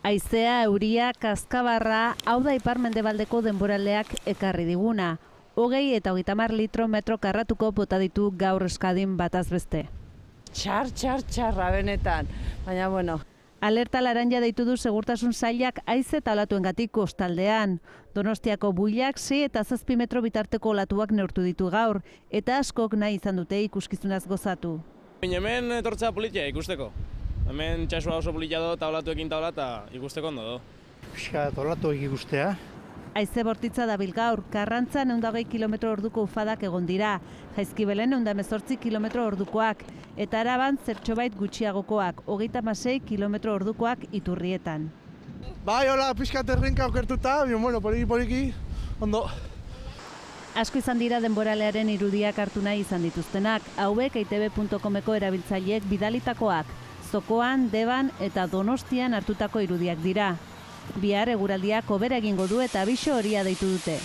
Haizea, euria, kaskabarra, hau da ipar-mendebaldeko denboraleak ekarri diguna. 20 eta 30 litro metro karratuko bota ditu gaur Euskadin bataz beste. Txarra benetan, baina bueno. Alerta laranja deitu du segurtasun sailak haize eta olatuengatik kostaldean. Donostiako builak 6 eta 7 metro bitarteko olatuak neurtu ditu gaur, eta askok nahi izan dute ikuskizunaz gozatu. Hemen etortzea politia ikusteko. Hemen txasua oso politia do eta olatuekin taula eta ikusteko ondo do. Piskat olatuek ikustea. Haize bortitza dabil gaur, Karrantzan 120 kilometro orduko ufadak egon dira, Jaizkibelen 118 kilometro ordukoak, eta Araban zertxobait gutxiagokoak, 36 kilometro ordukoak Iturrietan. Bai, hola, piskat errenka okertuta, bueno, poliki, ondo. Asko izan dira denboralearen irudiak hartu nahi izan dituztenak, hauek eitb.comeko erabiltzaileek bidalitakoak, Zokoan, Deban eta Donostian hartutako irudiak dira. Bihar eguraldiak hobera egingo du eta abisu horia deitu dute.